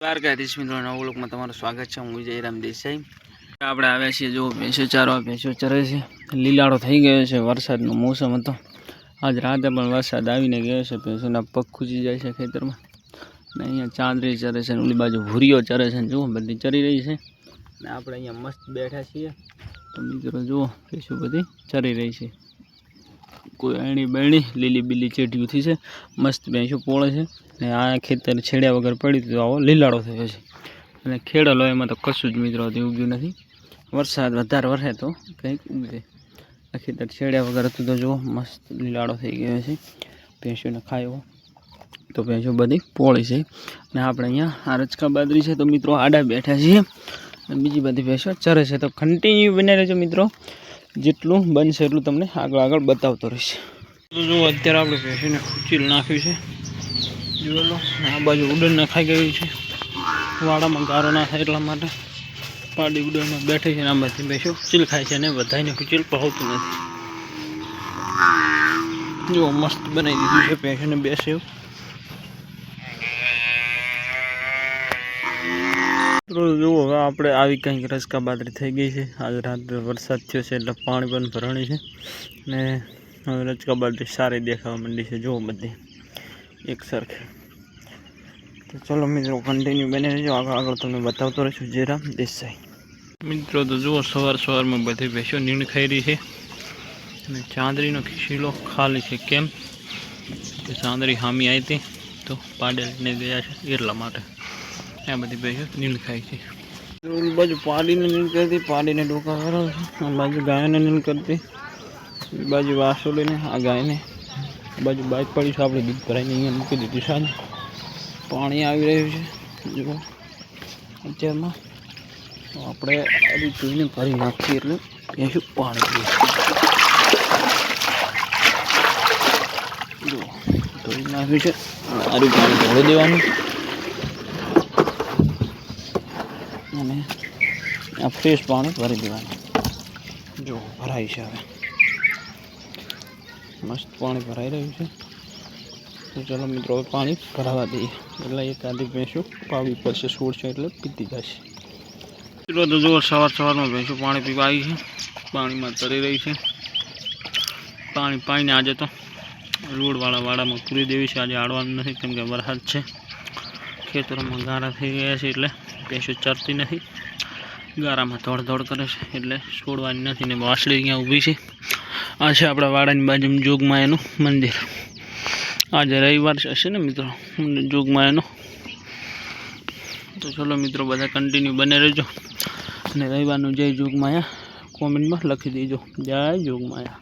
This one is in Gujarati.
દ્વારકાધીશ મિત્રો નવા વ્લોગમાં તમારું સ્વાગત છે। હું વિજયરામ દેસાઈ। આપણે આવ્યા છીએ જો ભેંસો ચારવા। ભેંસો ચરે છે, લીલાડો થઈ ગયો છે। વરસાદનો મોસમ હતો, આજ રાતે પણ વરસાદ આવીને ગયો છે। ભેંસોના પગ ખૂંચી જાય છે ખેતરમાં ને અહીંયા ચાંદરી ચરે છે ને ઓલી બાજુ ભૂરીઓ ચરે છે ને જુઓ બધી ચરી રહી છે ને આપણે અહીંયા મસ્ત બેઠા છીએ તો મિત્રો જુઓ ભેંસો બધી ચરી રહી છે। કોઈ અણી બણી લીલી બીલી ચેટીઓથી છે, મસ્ત ભેંસો પોળે છે ને આ ખેતર છેડ્યા વગર પડી તો આવો લીલાડો થયો છે અને ખેડલો એમાં તો કશું જ મિત્રો ઉગ્યું નથી। વરસાદ વધારે વરસે તો કંઈક ઉગશે, આ ખેતર છેડ્યા વગર હતું તો જુઓ મસ્ત લીલાડો થઈ ગયો છે। ભેંસોને ખાયો તો ભેંસો બધી પોળી છે ને આપણે અહીંયા આ રચકા બાદરી છે તો મિત્રો આડા બેઠા છીએ અને બીજી બધી ભેંસો ચરે છે। તો કન્ટિન્યુ બને રહેજો મિત્રો, જેટલું બનશે એટલું તમને આગળ બતાવતો રહીશ। તો જો અત્યારે આપણે ભેંસોને ખુચીલ નાખ્યું છે, જોઈ લો આ બાજુ ઉડન ખાઈ ગયું છે, વાડામાં ગારો ના થાય એટલા માટે પાડી ઉડનમાં બેઠી છે ને આ બધી ભેંસો ચીલ ખાય છે અને બધાને ખુચીલ પહોંચતું નથી। જો મસ્ત બનાવી દીધું છે ભેંસોને બેસે એવું। જુઓ હવે આપણે આવી કંઈક રસકા બાદરી થઈ ગઈ છે। આજે રાત્રે વરસાદ થયો છે એટલે પાણી પણ ભરાણી છે ને હવે રચકા બાદરી સારી દેખાવા માંડી છે, જુઓ બધી એક સરખી। તો ચલો મિત્રો કન્ટિન્યુ બને રહેજો, આગળ તમને બતાવતો રહીશું વિજયરામ દેસાઈ। મિત્રો તો જુઓ સવારમાં બધી ભેંસો નીણ ખાઈ રહી છે અને ચાંદરીનો ખીલો ખાલી છે, કેમ કે ચાંદરી હામી આવી હતી તો પાડેને ગયા છે એટલા માટે આ બધી ભેંસો નીણ ખાય છે। બાજુ પાડીને નીણ કરતી, પાડીને ડોકા કરે છે, આ બાજુ ગાયને નીણ કરતી, બાજુ વાસો લઈને આ ગાયને બાજુ બાઇક પડી છે, આપણે દૂધ ભરાઈને અહીંયા મૂકી દીધું છે। પાણી આવી રહ્યું છે જુઓ અત્યારમાં, આપણે હજી જોઈને ભરી નાખીએ એટલે ભેંસું પાણી પીએ। જુઓ ધોઈ નાખ્યું છે, સારું પાણી ઢોળી દેવાનું અને આ ફ્રેશ પાણી ભરી દેવાનું। જુઓ ભરાય છે, હવે મસ્ત પાણી ભરાઈ રહ્યું છે। તો ચલો મિત્રો હવે પાણી ભરાવા દઈએ એટલે એકાદી ભેંસો પાવી પડશે, છોડશે એટલે પીતી જશે। મિત્રો તો જુઓ સવારમાં ભેંસો પાણી પીવા આવી છે, પાણીમાં તરી રહી છે। પાણી પાઈને આજે તો વાડામાં પૂરી દેવી છે, આજે આડવાનું નથી કેમ કે વરસાદ છે, ખેતરોમાં ગારા થઈ ગયા છે એટલે ભેંસો ચરતી નથી, ગારામાં દોડ કરે છે એટલે છોડવાની નથી ને વાસળી અહીંયા ઊભી છે। આ છે આપણા વાડાની બાજુમાં જોગમાયાનું મંદિર। આજે રવિવાર હશે ને મિત્રો જોગમાયાનો। તો ચલો મિત્રો બધા કન્ટિન્યુ બને રહેજો અને રવિવારનું જય જોગમાયા કોમેન્ટમાં લખી દેજો, જય જોગમાયા।